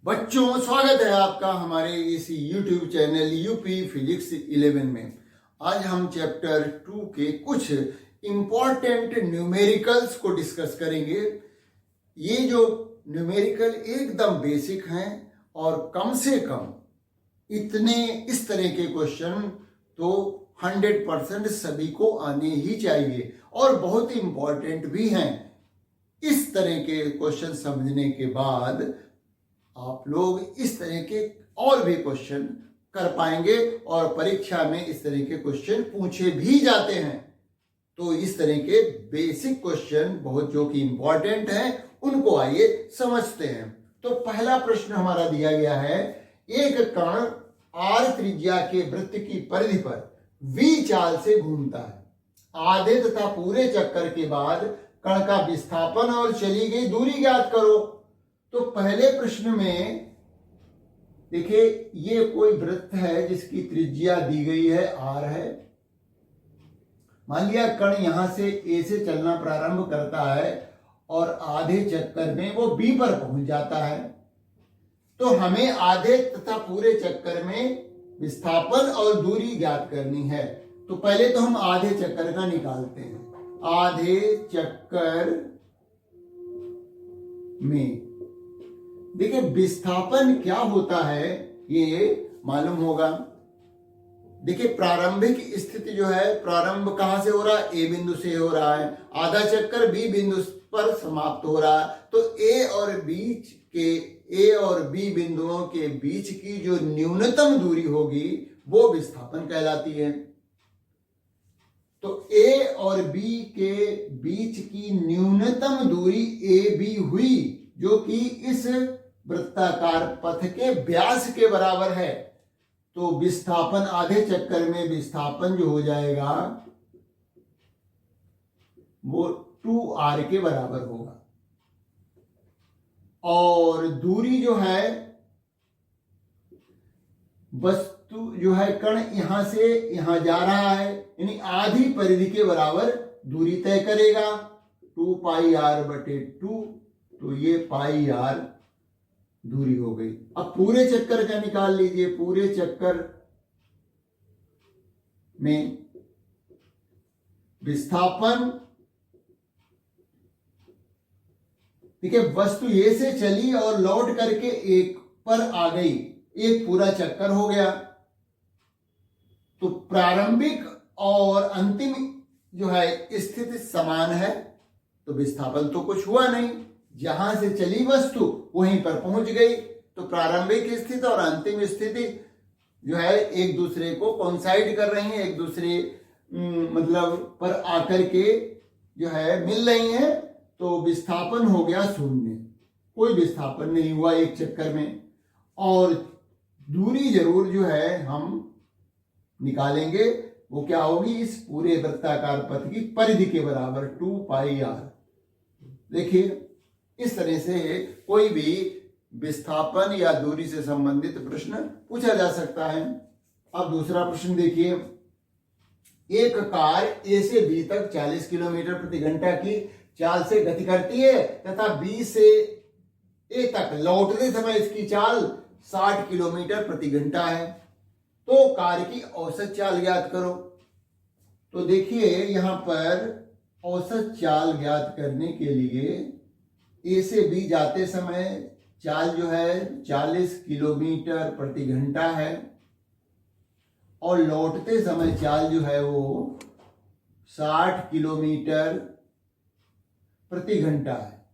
बच्चों, स्वागत है आपका हमारे इस YouTube चैनल यूपी फिजिक्स 11 में। आज हम चैप्टर 2 के कुछ इंपॉर्टेंट न्यूमेरिकल्स को डिस्कस करेंगे। ये जो न्यूमेरिकल एकदम बेसिक हैं और कम से कम इस तरह के क्वेश्चन तो 100% सभी को आने ही चाहिए और बहुत इंपॉर्टेंट भी हैं। इस तरह के क्वेश्चन समझने के बाद आप लोग इस तरह के और भी क्वेश्चन कर पाएंगे और परीक्षा में इस तरह के क्वेश्चन पूछे भी जाते हैं। तो इस तरह के बेसिक क्वेश्चन बहुत जो कि इंपॉर्टेंट हैं उनको आइए समझते हैं। तो पहला प्रश्न हमारा दिया गया है, एक कण r त्रिज्या के वृत्त की परिधि पर v चाल से घूमता है। आधे तथा पूरे चक्कर के बाद कण का विस्थापन और चली गई दूरी ज्ञात करो। तो पहले प्रश्न में देखिए, ये कोई वृत्त है जिसकी त्रिज्या दी गई है r है। मान लिया कण यहां से a से चलना प्रारंभ करता है और आधे चक्कर में वो b पर पहुंच जाता है। तो हमें आधे तथा पूरे चक्कर में विस्थापन और दूरी ज्ञात करनी है। तो पहले तो हम आधे चक्कर का निकालते हैं। आधे चक्कर में देखिए विस्थापन क्या होता है ये मालूम होगा। देखिए प्रारंभिक स्थिति जो है, प्रारंभ कहां से हो रहा है? ए बिंदु से हो रहा है। आधा चक्कर बी बिंदु पर समाप्त हो रहा है। तो ए और बी बिंदुओं के बीच की जो न्यूनतम दूरी होगी वो विस्थापन कहलाती है। तो ए और बी के बीच की न्यूनतम दूरी ए बी हुई, जो कि इस वृत्ताकार पथ के व्यास के बराबर है। तो विस्थापन आधे चक्कर में विस्थापन जो हो जाएगा वो 2r के बराबर होगा। और दूरी जो है, वस्तु जो है, कण यहां से यहां जा रहा है, यानी आधी परिधि के बराबर दूरी तय करेगा। 2πr/2, तो ये πr दूरी हो गई। अब पूरे चक्कर का निकाल लीजिए। पूरे चक्कर में विस्थापन, ठीक है, वस्तु ए से चली और लौट करके एक पर आ गई, एक पूरा चक्कर हो गया। तो प्रारंभिक और अंतिम जो है स्थिति समान है, तो विस्थापन तो कुछ हुआ नहीं। जहां से चली वस्तु वहीं पर पहुंच गई। तो प्रारंभिक स्थिति और अंतिम स्थिति जो है एक दूसरे को कोइंसाइड कर रही हैं, एक दूसरे मतलब पर आकर के जो है मिल रही हैं। तो विस्थापन हो गया 0, कोई विस्थापन नहीं हुआ एक चक्कर में। और दूरी जरूर जो है हम निकालेंगे, वो क्या होगी? इस पूरे वृत्ताकार पथ की परिधि के बराबर 2πr। देखिए इस तरह से कोई भी विस्थापन या दूरी से संबंधित प्रश्न पूछा जा सकता है। अब दूसरा प्रश्न देखिए, एक कार ए से बी तक 40 किलोमीटर प्रति घंटा की चाल से गति करती है तथा बी से ए तक लौटते समय इसकी चाल 60 किलोमीटर प्रति घंटा है। तो कार की औसत चाल ज्ञात करो। तो देखिए यहां पर औसत चाल ज्ञात करने के लिए ए से बी जाते समय चाल जो है 40 किलोमीटर प्रति घंटा है और लौटते समय चाल जो है वो 60 किलोमीटर प्रति घंटा है।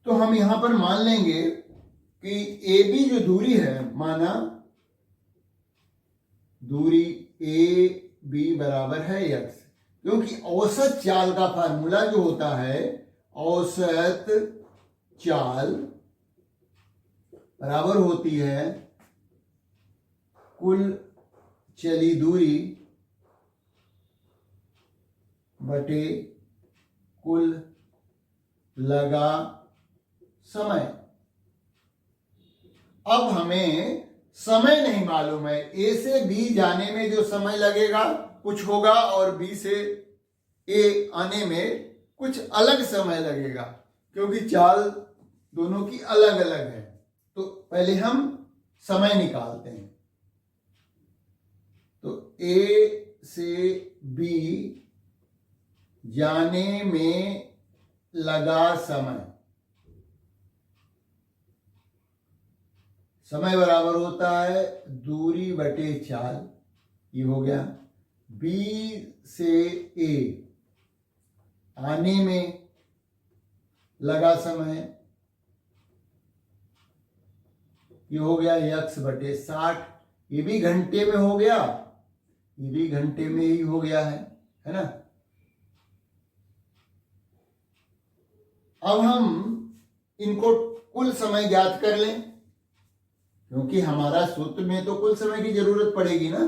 तो हम यहां पर मान लेंगे कि ए बी जो दूरी है, माना दूरी ए बी बराबर है x, क्योंकि औसत चाल का फार्मूला जो होता है, औसत चाल बराबर होती है कुल चली दूरी बटे कुल लगा समय। अब हमें समय नहीं मालूम है। ए से बी जाने में जो समय लगेगा कुछ होगा और बी से ए आने में कुछ अलग समय लगेगा। क्योंकि चाल दोनों की अलग अलग है। तो पहले हम समय निकालते हैं। तो ए से बी जाने में लगा समय, समय बराबर होता है दूरी बटे चाल, ये हो गया। बी से ए आने में लगा समय, ये हो गया यक्स बटे 60। ये भी घंटे में हो गया, ये भी घंटे में ही हो गया है ना। अब हम इनको कुल समय ज्ञात कर लें, क्योंकि हमारा सूत्र में तो कुल समय की जरूरत पड़ेगी ना।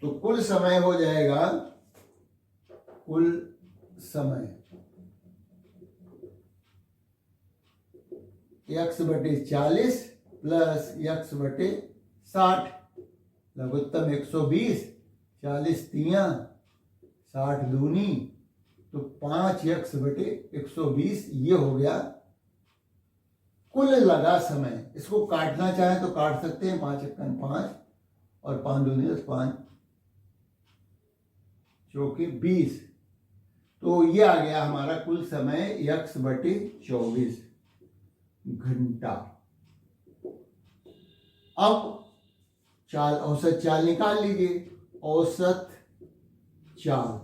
तो कुल समय हो जाएगा, कुल समय यक्स बटे 40 प्लस यक्स बटे 60, लघुत्तम 120, 40 तियां 60 दूनी, तो 5 यक्स बटे 120, ये हो गया कुल लगा समय। इसको काटना चाहे तो काट सकते हैं, 5 एकम 5 और 5 दूनी 5 चौके 20। तो ये आ गया हमारा कुल समय यक्स बटे 24 घंटा। अब चाल, औसत चाल निकाल लीजिए। औसत चाल,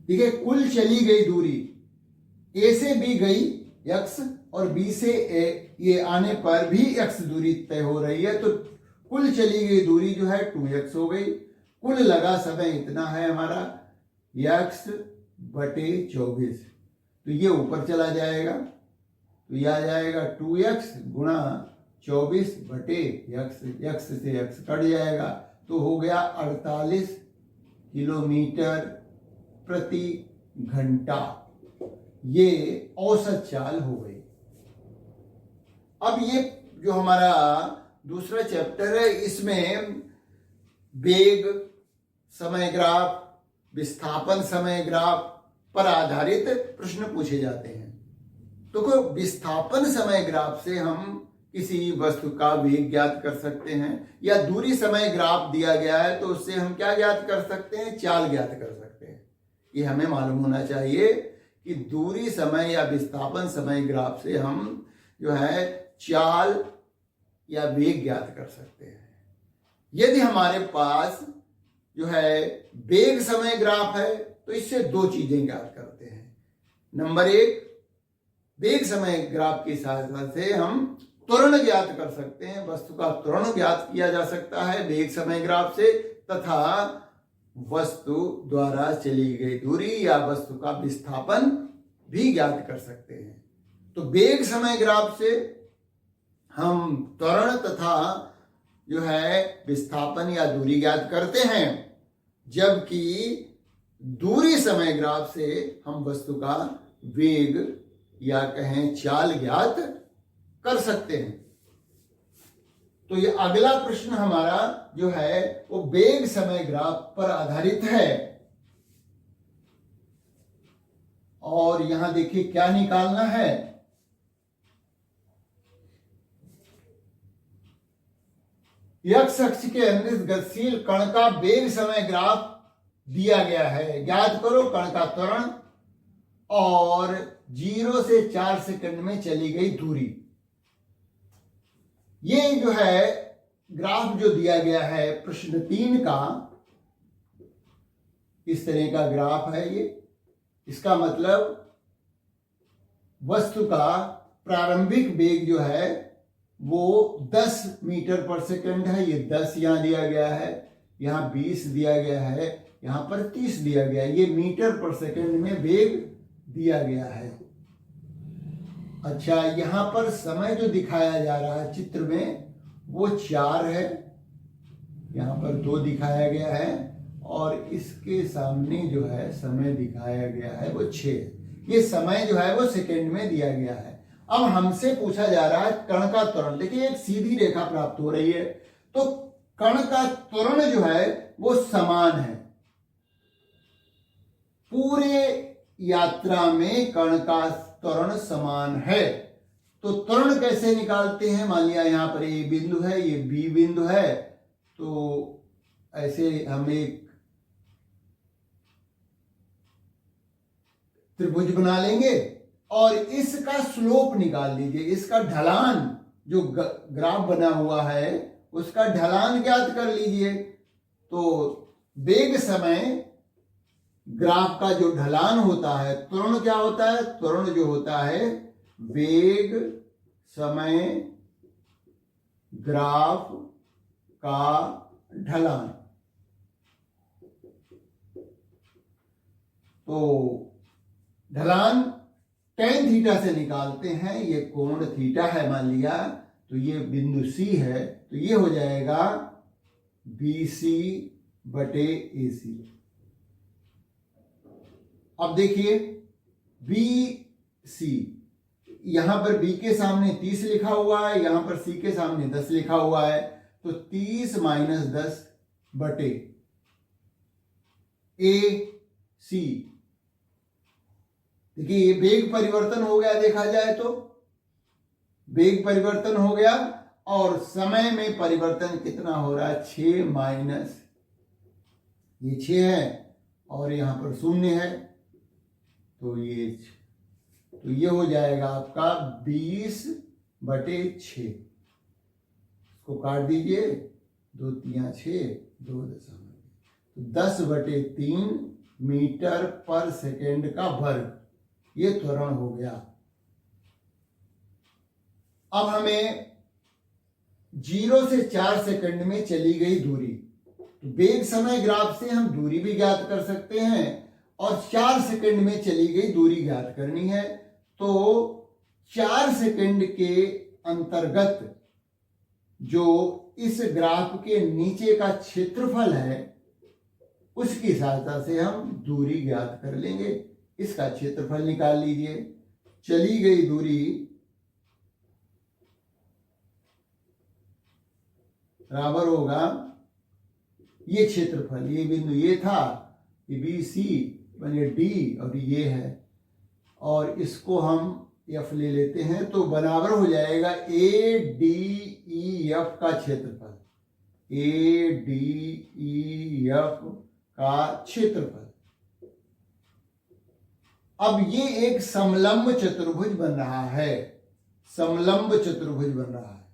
ठीक है, कुल चली गई दूरी ए से बी गई एक्स, और बी से ए ये आने पर भी एक्स दूरी तय हो रही है, तो कुल चली गई दूरी जो है 2x हो गई। कुल लगा समय इतना है हमारा x बटे 24, तो ये ऊपर चला जाएगा, तो यह आ जाएगा 2x गुणा 24 बटे x से x कट जाएगा, तो हो गया 48 किलोमीटर प्रति घंटा। ये औसत चाल हो गई। अब ये जो हमारा दूसरा चैप्टर है, इसमें वेग समय ग्राफ, विस्थापन समय ग्राफ पर आधारित प्रश्न पूछे जाते हैं। तो विस्थापन समय ग्राफ से हम किसी वस्तु का वेग ज्ञात कर सकते हैं, या दूरी समय ग्राफ दिया गया है तो उससे हम क्या ज्ञात कर सकते हैं, चाल ज्ञात कर सकते हैं। ये हमें मालूम होना चाहिए कि दूरी समय या विस्थापन समय ग्राफ से हम जो है चाल या वेग ज्ञात कर सकते हैं। यदि हमारे पास जो है वेग समय ग्राफ है तो इससे दो चीजें ज्ञात करते हैं। नंबर एक, वेग समय ग्राफ की सहायता से हम त्वरण ज्ञात कर सकते हैं, वस्तु का त्वरण ज्ञात किया जा सकता है वेग समय ग्राफ से, तथा वस्तु द्वारा चली गई दूरी या वस्तु का विस्थापन भी ज्ञात कर सकते हैं। तो वेग समय ग्राफ से हम त्वरण तथा जो है विस्थापन या दूरी ज्ञात करते हैं, जबकि दूरी समय ग्राफ से हम वस्तु का वेग या कहें चाल ज्ञात कर सकते हैं। तो ये अगला प्रश्न हमारा जो है वो वेग समय ग्राफ पर आधारित है, और यहां देखिए क्या निकालना है। एक्स अक्ष के अनुदिश गतिशील कण का वेग समय ग्राफ दिया गया है, ज्ञात करो कण का त्वरण और 0 से 4 सेकंड में चली गई दूरी। ये जो है ग्राफ जो दिया गया है प्रश्न 3 का, इस तरह का ग्राफ है ये। इसका मतलब वस्तु का प्रारंभिक वेग जो है वो 10 मीटर पर सेकंड है। ये 10 यहां दिया गया है, यहां 20 दिया गया है, यहां पर 30 दिया गया है। ये मीटर पर सेकंड में वेग दिया गया है। अच्छा, यहां पर समय जो दिखाया जा रहा है चित्र में वो 4 है, यहां पर 2 दिखाया गया है, और इसके सामने जो है समय दिखाया गया है वो 6। ये समय जो है वो सेकंड में दिया गया है। अब हमसे पूछा जा रहा है कण का त्वरण। देखिए एक सीधी रेखा प्राप्त हो रही है, तो कण का त्वरण जो है वो समान है। यात्रा में कण का त्वरण समान है। तो त्वरण कैसे निकालते हैं? मान लिया यहाँ पर ये बिंदु है, ये बी बिंदु है, तो ऐसे हम एक त्रिभुज बना लेंगे और इसका स्लोप निकाल लीजिए, इसका ढलान, जो ग्राफ बना हुआ है उसका ढलान ज्ञात कर लीजिए। तो वेग समय ग्राफ का जो ढलान होता है, त्वरण क्या होता है? त्वरण जो होता है वेग समय ग्राफ का ढलान। तो ढलान tan थीटा से निकालते हैं। ये कोण थीटा है मान लिया, तो ये बिंदु C है, तो ये हो जाएगा BC बटे AC। अब देखिए BC, यहां पर B के सामने 30 लिखा हुआ है, यहां पर C के सामने 10 लिखा हुआ है, तो 30 माइनस 10 बटे AC। देखिए ये वेग परिवर्तन हो गया, देखा जाए तो वेग परिवर्तन हो गया और समय में परिवर्तन कितना हो रहा है? 6 माइनस ये 6 है और यहां पर 0 है, तो ये हो जाएगा आपका 20 बटे 6। इसको काट दीजिए, 2 3 6, 2 दशमलव, तो 10 बटे 3 मीटर पर सेकेंड का वर्ग, ये त्वरण हो गया। अब हमें 0 से 4 सेकंड में चली गई दूरी, तो वेग समय ग्राफ से हम दूरी भी ज्ञात कर सकते हैं और 4 सेकंड में चली गई दूरी ज्ञात करनी है। तो 4 सेकंड के अंतर्गत जो इस ग्राफ के नीचे का क्षेत्रफल है उसकी सहायता से हम दूरी ज्ञात कर लेंगे। इसका क्षेत्रफल निकाल लीजिए। चली गई दूरी बराबर होगा ये क्षेत्रफल, ये बिंदु ये था, ये BC बने D और ये है, और इसको हम F ले लेते हैं, तो बराबर हो जाएगा ADEF का क्षेत्रफल, ADEF का क्षेत्रफल। अब ये एक समलंब चतुर्भुज बन रहा है, समलंब चतुर्भुज बन रहा है।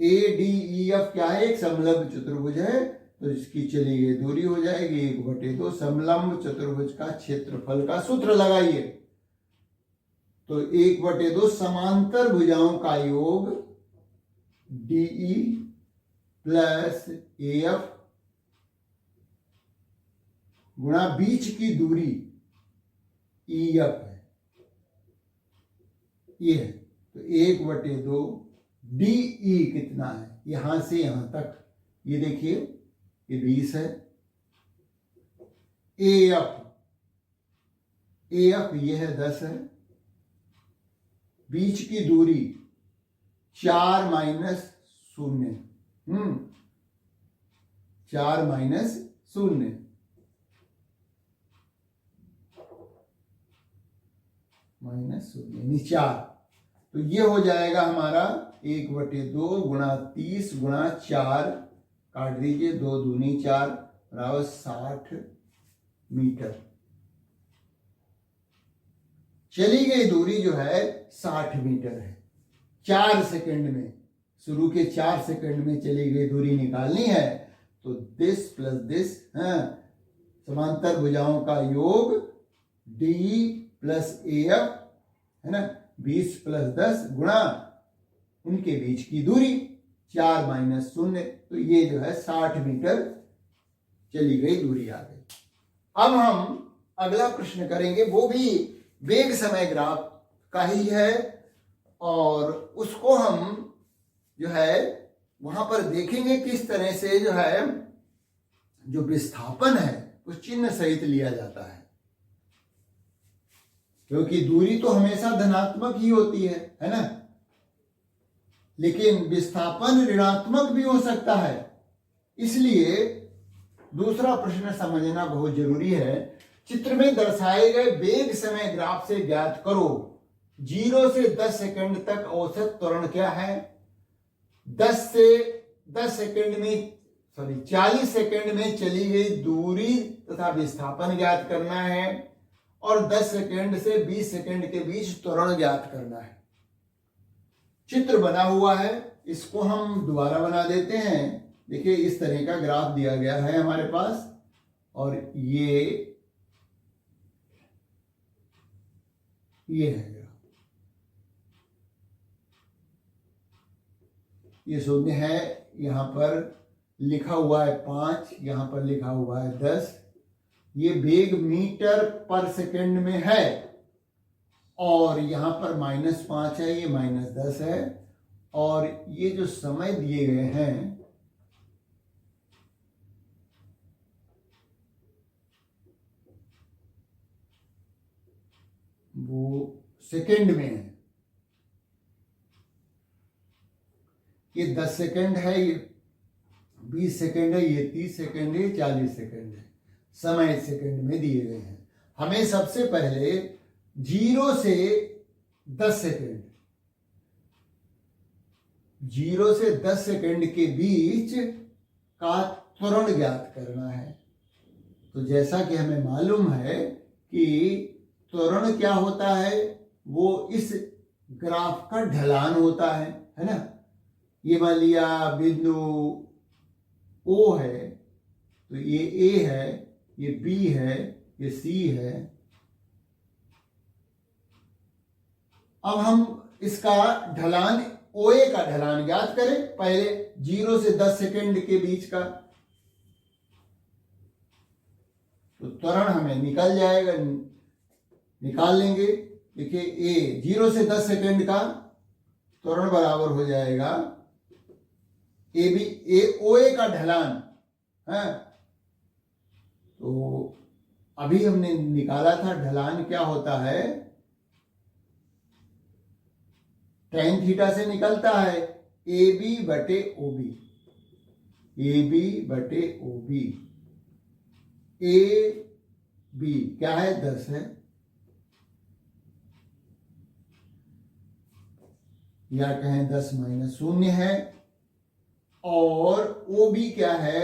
ADEF क्या है? एक समलंब चतुर्भुज है, तो इसकी चली गई दूरी हो जाएगी 1/2। समलंब चतुर्भुज का क्षेत्रफल का सूत्र लगाइए, तो 1/2 समांतर भुजाओं का योग DE प्लस AF गुणा बीच की दूरी EF है, ये है, तो 1/2 DE कितना है? यहां से यहां तक, ये देखिए ये 20 है। AF ये है 10 है। बीच की दूरी 4 माइनस 0, 4 माइनस 0, यानी 4, तो ये हो जाएगा हमारा 1/2 गुणा 30 गुणा 4, काट दीजिए, 2 दूनी 4 बराबर 60 मीटर। चली गई दूरी जो है 60 मीटर है। 4 सेकंड में, शुरू के 4 सेकंड में चली गई दूरी निकालनी है, तो दिस प्लस दिस, समांतर भुजाओं का योग DE प्लस AF है ना, 20 प्लस 10 गुणा उनके बीच की दूरी 4 माइनस 0, तो ये जो है 60 मीटर चली गई दूरी आ गई। अब हम अगला प्रश्न करेंगे, वो भी वेग समय ग्राफ का ही है, और उसको हम जो है वहां पर देखेंगे किस तरह से जो है जो विस्थापन है उस चिन्ह सहित लिया जाता है, क्योंकि दूरी तो हमेशा धनात्मक ही होती है ना, लेकिन विस्थापन ऋणात्मक भी हो सकता है। इसलिए दूसरा प्रश्न समझना बहुत जरूरी है चित्र में दर्शाए गए वेग समय ग्राफ से ज्ञात करो 0 से 10 सेकंड तक औसत त्वरण क्या है। 40 सेकंड में चली गई दूरी तथा विस्थापन ज्ञात करना है और 10 सेकंड से 20 सेकंड के बीच त्वरण ज्ञात करना है। चित्र बना हुआ है, इसको हम दोबारा बना देते हैं। देखिए इस तरह का ग्राफ दिया गया है हमारे पास और ये है ग्राफ। ये शून्य है, यहां पर लिखा हुआ है 5, यहां पर लिखा हुआ है 10। ये वेग मीटर पर सेकंड में है और यहां पर -5 है, ये -10 है और ये जो समय दिए गए हैं वो सेकंड में है। ये 10 सेकंड है, ये 20 सेकंड है, ये 30 सेकंड है, 40 सेकंड है। समय सेकंड में दिए गए हैं। हमें सबसे पहले 0 से 10 सेकंड 0 से 10 सेकंड के बीच का त्वरण ज्ञात करना है। तो जैसा कि हमें मालूम है कि त्वरण क्या होता है, वो इस ग्राफ का ढलान होता है ना। ये मान लिया बिंदु O है तो ये A है, ये B है, ये C है। अब हम इसका ढलान OA का ढलान ज्ञात करें पहले 0 से 10 सेकंड के बीच का। तो त्वरण हमें निकल जाएगा, निकाल लेंगे। देखिए 0 से 10 सेकंड का त्वरण बराबर हो जाएगा OA का ढलान है। तो अभी हमने निकाला था ढलान क्या होता है, tan थीटा से निकलता है AB बटे OB। AB क्या है 10 है, या कहें 10 - 0 है और OB क्या है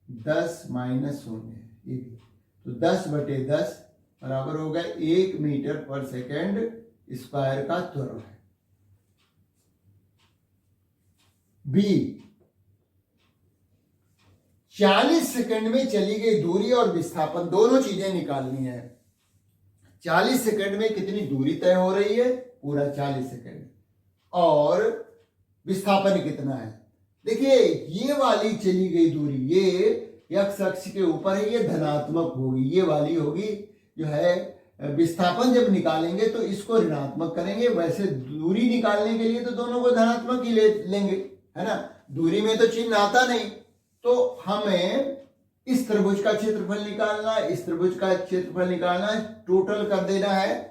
10 - 0 है। ये भी तो 10 बटे 10 बराबर होगा 1 मीटर पर सेकंड स्क्वायर का त्वरण है। B 40 सेकंड में चली गई दूरी और विस्थापन दोनों चीजें निकालनी है। 40 सेकंड में कितनी दूरी तय हो रही है, पूरा 40 सेकंड, और विस्थापन कितना है। देखिए ये वाली चली गई दूरी, ये x अक्ष के ऊपर है, ये धनात्मक होगी, ये वाली होगी जो है विस्थापन। जब निकालेंगे तो इसको ऋणात्मक करेंगे, वैसे दूरी निकालने के लिए तो दोनों को धनात्मक ही लेंगे, है ना। दूरी में तो चिन्ह आता नहीं, तो हमें इस त्रिभुज का क्षेत्रफल निकालना, इस त्रिभुज का क्षेत्रफल निकालना, टोटल कर देना है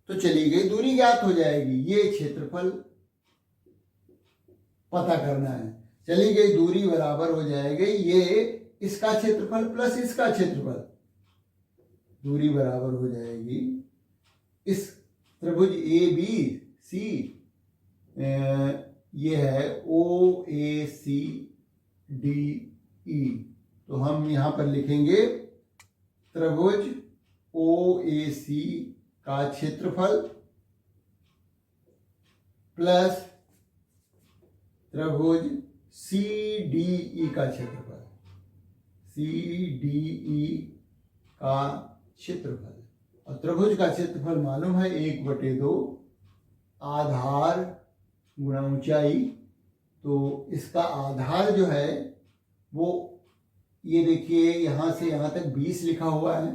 तो चली गई दूरी ज्ञात हो जाएगी। ये क्षेत्रफल पता करना है, चली गई दूरी बराबर हो जाएगी ये इसका क्षेत्रफल प्लस इसका क्षेत्रफल, दूरी बराबर हो जाएगी इस त्रिभुज ABC, ये है OACDE। तो हम यहां पर लिखेंगे त्रिभुज OAC का क्षेत्रफल प्लस त्रिभुज CDE का क्षेत्रफल, CDE का क्षेत्रफल। और त्रिभुज का क्षेत्रफल मालूम है 1/2 आधार गुणा ऊंचाई। तो इसका आधार जो है वो ये देखिए यहां से यहां तक 20 लिखा हुआ है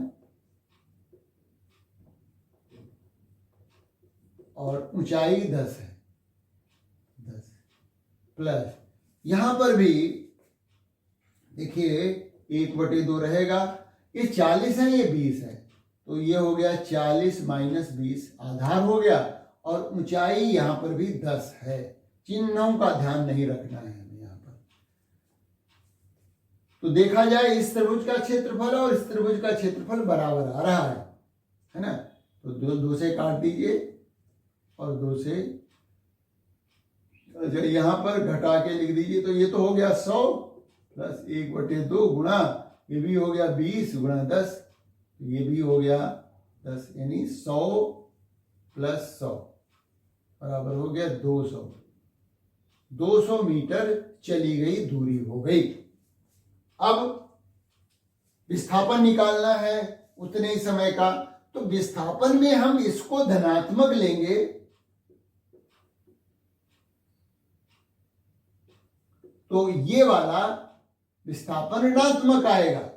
और ऊंचाई 10 है, 10 प्लस यहां पर भी देखिए 1/2 रहेगा। ये 40 है, ये 20 है, तो ये हो गया 40 - 20 आधार हो गया, और ऊंचाई यहां पर भी 10 है। चिन्हों का ध्यान नहीं रखना है हमें यहां पर। तो देखा जाए इस त्रिभुज का क्षेत्रफल और इस त्रिभुज का क्षेत्रफल बराबर आ रहा है ना। तो दो से काट दीजिए और 2 से यहां पर घटा के लिख दीजिए। तो ये तो हो गया 100 प्लस 1/2 गुणा ये भी हो गया 20 गुणा 10, ये भी हो गया 10, यानी 100 प्लस 100 बराबर हो गया 200। 200 मीटर चली गई दूरी हो गई। अब विस्थापन निकालना है उतने ही समय का, तो विस्थापन में हम इसको धनात्मक लेंगे तो ये वाला विस्थापन ऋणात्मक आएगा।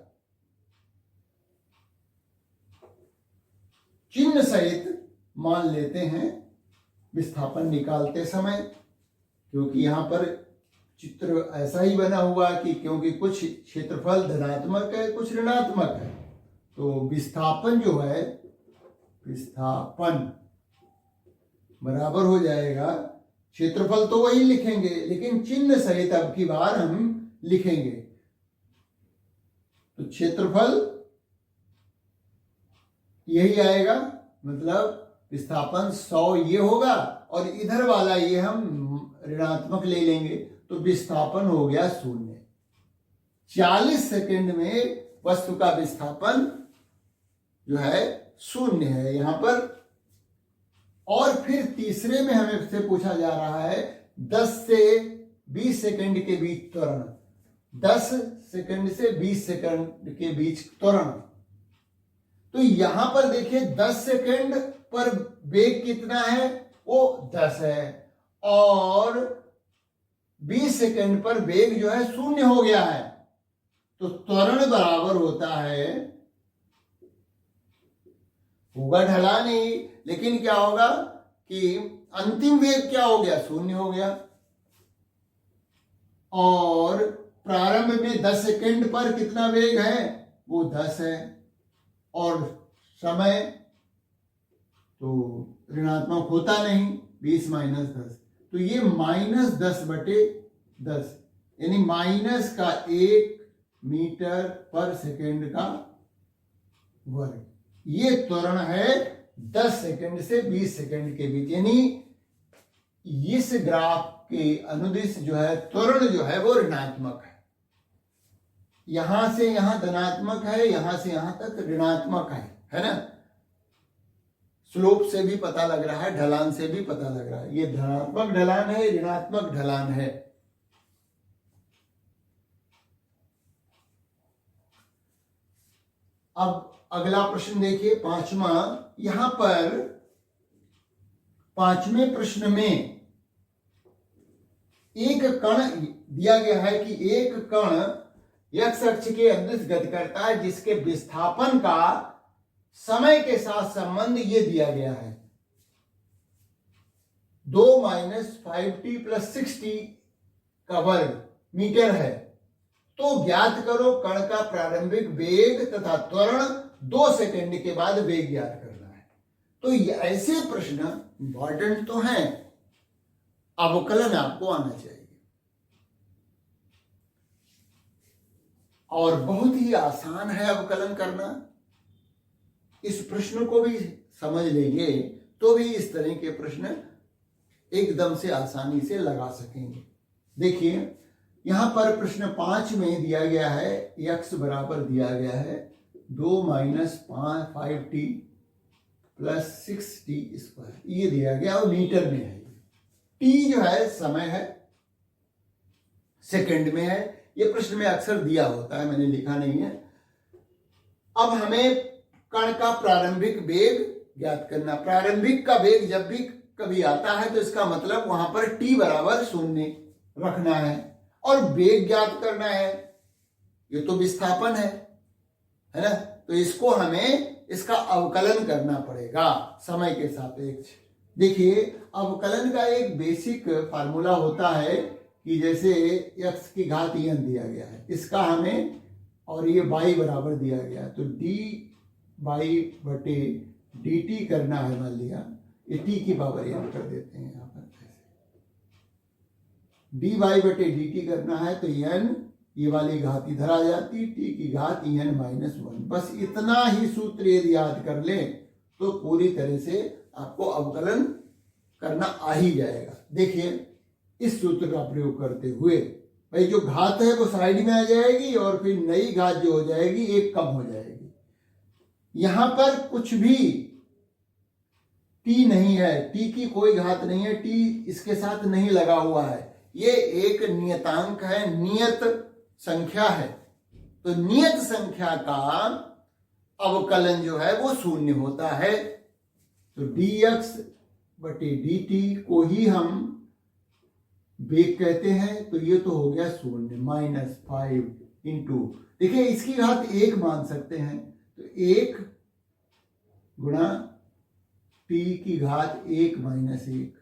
चिन्ह सहित मान लेते हैं विस्थापन निकालते समय, क्योंकि यहां पर चित्र ऐसा ही बना हुआ कि क्योंकि कुछ क्षेत्रफल धनात्मक है कुछ ऋणात्मक है, तो विस्थापन जो है विस्थापन बराबर हो जाएगा, क्षेत्रफल तो वही लिखेंगे लेकिन चिन्ह सहित अब की बार हम लिखेंगे। तो क्षेत्रफल यही आएगा, मतलब विस्थापन 100 ये होगा और इधर वाला ये हम ऋणात्मक ले लेंगे, तो विस्थापन हो गया 0। 40 सेकंड में वस्तु का विस्थापन जो है 0 है यहां पर। और फिर तीसरे में हमें से पूछा जा रहा है 10 से 20 सेकंड के बीच त्वरण, 10 सेकंड से 20 सेकंड के बीच त्वरण। तो यहां पर देखिए 10 सेकंड पर वेग कितना है, वो 10 है, और 20 सेकंड पर वेग जो है 0 हो गया है। तो त्वरण बराबर होता है, होगा ढलान ही, लेकिन क्या होगा कि अंतिम वेग क्या हो गया, 0 हो गया। और प्रारंभ में 10 सेकंड पर कितना वेग है, वो 10 है, और समय तो ऋणात्मक होता नहीं, 20 माइनस 10, तो ये -10/10 यानी माइनस का 1 मीटर पर सेकंड का वर्ग। ये त्वरण है 10 सेकंड से 20 सेकंड के बीच, यानी इस ग्राफ के अनुदिश जो है त्वरण जो है वो ऋणात्मक है। यहां से यहां धनात्मक है, यहां से यहां तक ऋणात्मक है ना। स्लोप से भी पता लग रहा है, ढलान से भी पता लग रहा है, ये धनात्मक ढलान है, ऋणात्मक ढलान है। अब अगला प्रश्न देखिए, 5वां। यहां पर 5वें प्रश्न में एक कण दिया गया है कि एक कण x अक्ष के अनुदिश गति करता है जिसके विस्थापन का समय के साथ संबंध ये दिया गया है 2 - 5t + 6t का वर्ग मीटर है। तो ज्ञात करो कण का प्रारंभिक वेग तथा त्वरण 2 सेकंड के बाद वेग ज्ञात करना है। तो ये ऐसे प्रश्न इंपॉर्टेंट तो हैं, अवकलन आपको आना चाहिए और बहुत ही आसान है अवकलन करना। इस प्रश्न को भी समझ लेंगे तो भी इस तरह के प्रश्न एकदम से आसानी से लगा सकेंगे। देखिए यहां पर प्रश्न 5 में दिया गया है x बराबर दिया गया है 2 - 5t + 6t², ये दिया गया और मीटर में है। t जो है समय है, सेकंड में है, ये प्रश्न में अक्सर दिया होता है, मैंने लिखा नहीं है। अब हमें कण का प्रारंभिक वेग ज्ञात करना। प्रारंभिक का वेग जब भी कभी आता है तो इसका मतलब वहां पर t बराबर 0 रखना है और वेग ज्ञात करना है। ये तो विस्थापन है ना, तो इसको हमें इसका अवकलन करना पड़ेगा समय के सापेक्ष। देखिए अवकलन का एक बेसिक फार्मूला होता है कि जैसे x की घात n दिया गया है, इसका हमें और ये y बराबर दिया गया है, तो dy/dt करना है। मान लिया ये t की पावर n कर देते हैं यहाँ पर, ऐसे dy/dt करना है तो n ये वाली घात इधर आ जाती, टी की घात en-1। बस इतना ही सूत्र यदि याद कर लें तो पूरी तरह से आपको अवकलन करना आ ही जाएगा। देखिए इस सूत्र का प्रयोग करते हुए भाई जो घात है वो साइड में आ जाएगी और फिर नई घात जो हो जाएगी एक कम हो जाएगी। यहां पर कुछ भी टी नहीं है, टी की कोई घात नहीं है, टी इसके साथ नहीं लगा हुआ है। ये एक नियतांक है, नियत संख्या है। तो नियत संख्या का अवकलन जो है वो शून्य होता है। तो dx बटे dt को ही हम वेग कहते हैं। तो ये तो हो गया शून्य, -5 इंटू, देखिए इसकी घात 1 मान सकते हैं। तो 1 गुणा टी की घात 1 - 1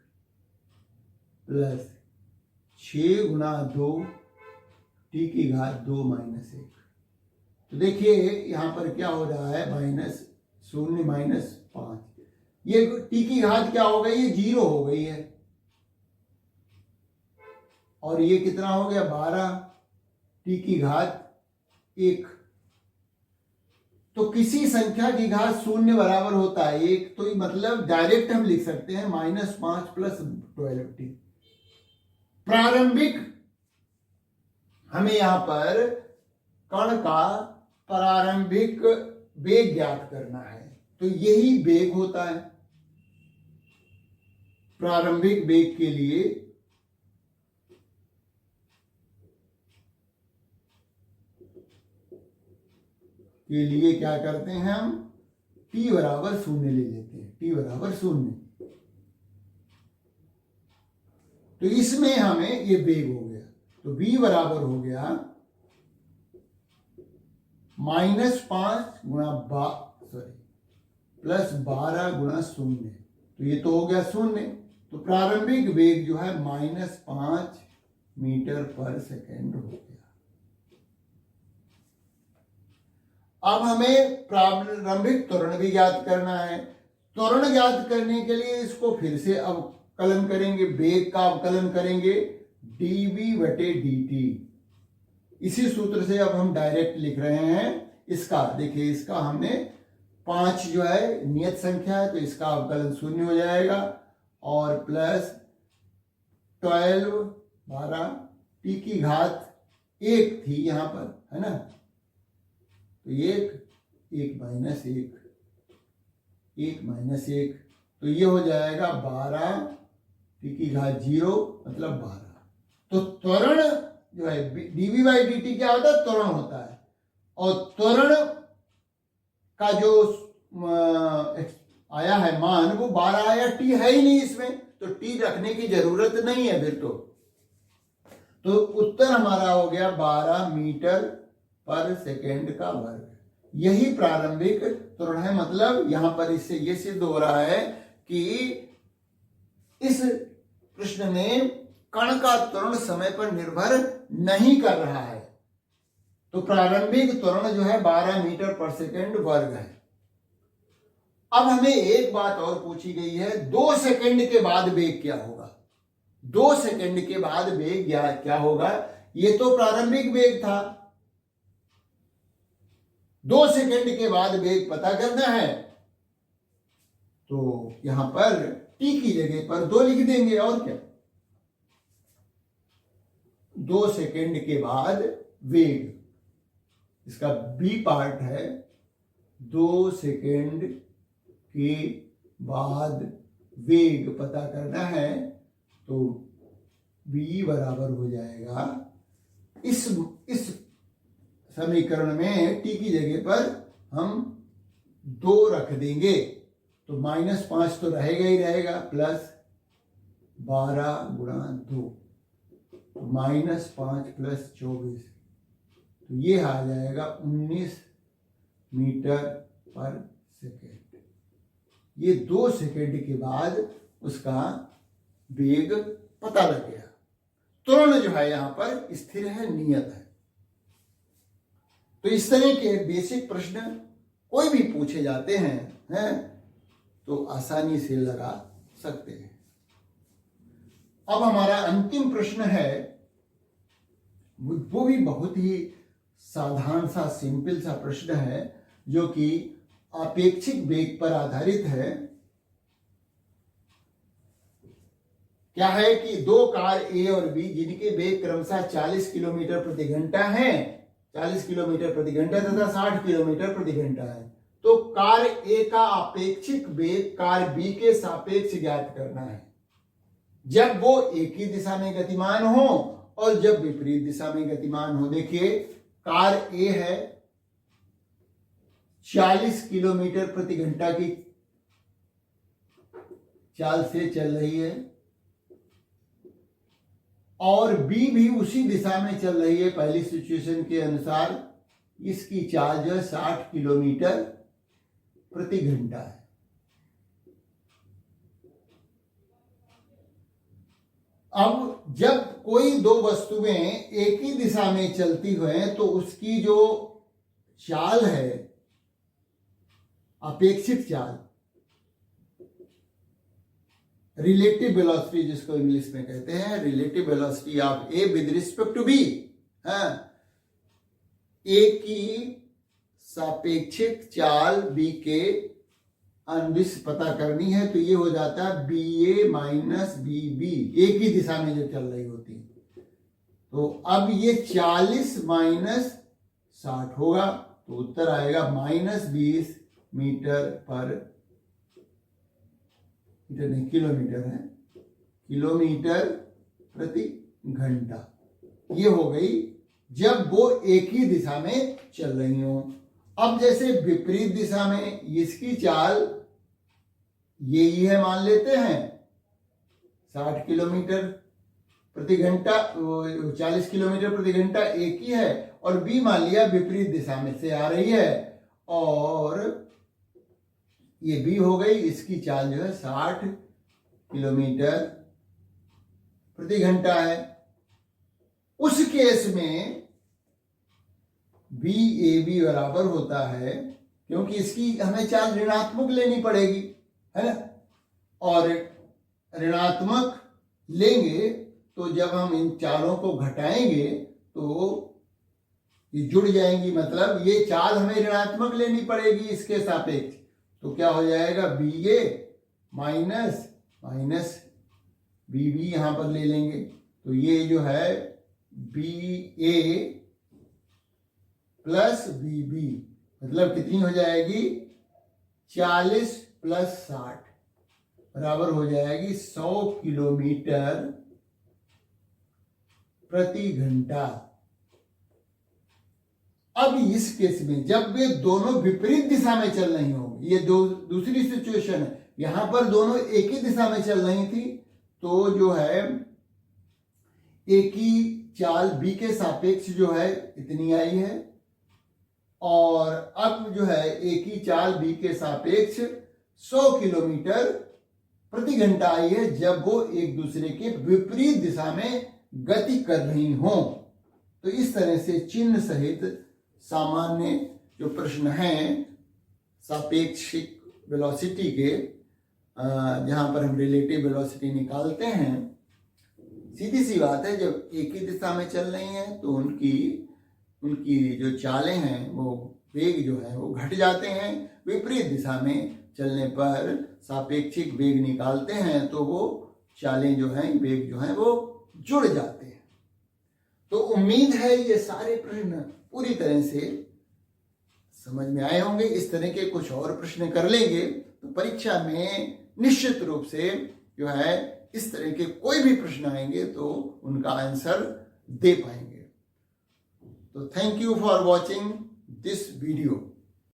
प्लस 6 गुणा 2 टी की घात 2 - 1। तो देखिए यहां पर क्या हो रहा है, -0 - 5। ये टी की घात क्या हो गई है, 0 हो गई है। और ये कितना हो गया, 12 टी की घात 1। तो किसी संख्या की घात शून्य बराबर होता है 1, तो मतलब डायरेक्ट हम लिख सकते हैं -5 + 12t। प्रारंभिक हमें यहां पर कण का प्रारंभिक वेग ज्ञात करना है। तो यही वेग होता है। प्रारंभिक वेग के लिए क्या करते हैं हम, t बराबर 0 ले लेते हैं, t बराबर 0। तो इसमें हमें ये वेग हो गया। तो v बराबर हो गया -5 गुणा +12 गुणा 0। तो ये तो हो गया 0। तो प्रारंभिक वेग जो है -5 मीटर/सेकेंड हो गया। अब हमें प्रारंभिक त्वरण भी ज्ञात करना है। त्वरण ज्ञात करने के लिए इसको फिर से अवकलन करेंगे, वेग का अवकलन करेंगे, dv बटे dt। इसी सूत्र से अब हम डायरेक्ट लिख रहे हैं इसका। देखिए इसका हमने 5 जो है नियत संख्या है, तो इसका अवकलन 0 हो जाएगा। और प्लस 12 टी की घात 1 थी यहां पर, है ना। तो 1 -1 तो ये हो जाएगा 12 टी की घात 0 मतलब 12। तो त्वरण जो है dv बाई dt क्या होता है, त्वरण होता है। और त्वरण का जो आया है मान वो 12 आया, t है ही नहीं इसमें, तो t रखने की जरूरत नहीं है फिर। तो उत्तर हमारा हो गया 12 मीटर/सेकेंड का वर्ग। यही प्रारंभिक त्वरण है। मतलब यहां पर इससे यह सिद्ध हो रहा है कि इस प्रश्न में कण का त्वरण समय पर निर्भर नहीं कर रहा है। तो प्रारंभिक त्वरण जो है 12 मीटर/सेकेंड वर्ग है। अब हमें एक बात और पूछी गई है, 2 सेकंड के बाद वेग क्या होगा। 2 सेकंड के बाद वेग क्या होगा। ये तो प्रारंभिक वेग था, 2 सेकंड के बाद वेग पता करना है। तो यहां पर t की जगह पर 2 लिख देंगे, और क्या। 2 सेकंड के बाद वेग, इसका बी पार्ट है। 2 सेकंड के बाद वेग पता करना है। तो v बराबर हो जाएगा, इस समीकरण में t की जगह पर हम 2 रख देंगे। तो -5 तो रहेगा ही रहेगा, प्लस 12 गुणा 2, -5 + 24। तो ये आ जाएगा 19 मीटर/सेकेंड। ये 2 सेकंड के बाद उसका वेग पता लग गया। त्वरण जो है यहां पर स्थिर है, नियत है। तो इस तरह के बेसिक प्रश्न कोई भी पूछे जाते हैं तो आसानी से लगा सकते हैं। अब हमारा अंतिम प्रश्न है वो भी बहुत ही साधारण सा सिंपल सा प्रश्न है जो कि आपेक्षिक वेग पर आधारित है। क्या है कि दो कार ए और बी जिनके वेग क्रमशः 40 किलोमीटर प्रति घंटा है, 40 किलोमीटर प्रति घंटा तथा 60 किलोमीटर प्रति घंटा है, तो कार ए का आपेक्षिक वेग कार बी के सापेक्ष ज्ञात करना है जब वो एक ही दिशा में गतिमान हो और जब विपरीत दिशा में गतिमान हो। देखिए कार ए है 40 किलोमीटर प्रति घंटा की चाल से चल रही है और बी भी उसी दिशा में चल रही है। पहली सिचुएशन के अनुसार इसकी चाल जो है 60 किलोमीटर प्रति घंटा है। अब जब कोई दो वस्तुएं एक ही दिशा में चलती हुए तो उसकी जो चाल है, अपेक्षित चाल, रिलेटिव वेलोसिटी जिसको इंग्लिश में कहते हैं, relative velocity of A with respect to B, A की सापेक्षिक चाल बी के अनविश पता करनी है तो ये हो जाता है बी ए माइनस बी बी, एक ही दिशा में जो चल रही होती है। तो अब ये 40 माइनस 60 होगा तो उत्तर आएगा -20 मीटर पर मीटर नहीं किलोमीटर है, किलोमीटर प्रति घंटा। ये हो गई जब वो एक ही दिशा में चल रही हो। अब जैसे विपरीत दिशा में इसकी चाल ये ही है मान लेते हैं 60 किलोमीटर प्रति घंटा, 40 किलोमीटर प्रति घंटा एक ही है और बी मान लिया विपरीत दिशा में से आ रही है और ये बी हो गई, इसकी चाल जो है 60 किलोमीटर प्रति घंटा है। उस केस में बी ए बी बराबर होता है क्योंकि इसकी हमें चाल ऋणात्मक लेनी पड़ेगी, है ना, और ऋणात्मक लेंगे तो जब हम इन चालों को घटाएंगे तो ये जुड़ जाएंगी, मतलब ये चाल हमें ऋणात्मक लेनी पड़ेगी इसके सापेक्ष। तो क्या हो जाएगा बी ए माइनस माइनस बी बी यहां पर ले लेंगे तो ये जो है बी ए प्लस बी बी मतलब कितनी हो जाएगी 40 प्लस 60 बराबर हो जाएगी 100 किलोमीटर प्रति घंटा। अब इस केस में जब वे दोनों विपरीत दिशा में चल रही होंगी, ये दूसरी सिचुएशन है, यहां पर दोनों एक ही दिशा में चल रही थी तो जो है एक ही चाल बी के सापेक्ष जो है इतनी आई है और अब जो है एक ही चाल बी के सापेक्ष 100 किलोमीटर प्रति घंटा आई है जब वो एक दूसरे के विपरीत दिशा में गति कर रही हों। तो इस तरह से चिन्ह सहित सामान्य जो प्रश्न हैं सापेक्षिक वेलोसिटी के, जहां पर हम रिलेटिव वेलोसिटी निकालते हैं, सीधी सी बात है जब एक ही दिशा में चल रही हैं तो उनकी जो चालें हैं वो वेग जो है वो घट जाते हैं, विपरीत दिशा में चलने पर सापेक्षिक वेग निकालते हैं तो वो चालें जो हैं वेग जो हैं वो जुड़ जाते हैं। तो उम्मीद है ये सारे प्रश्न पूरी तरह से समझ में आए होंगे। इस तरह के कुछ और प्रश्न कर लेंगे तो परीक्षा में निश्चित रूप से जो है इस तरह के कोई भी प्रश्न आएंगे तो उनका आंसर दे पाएंगे। तो thank you for watching this video.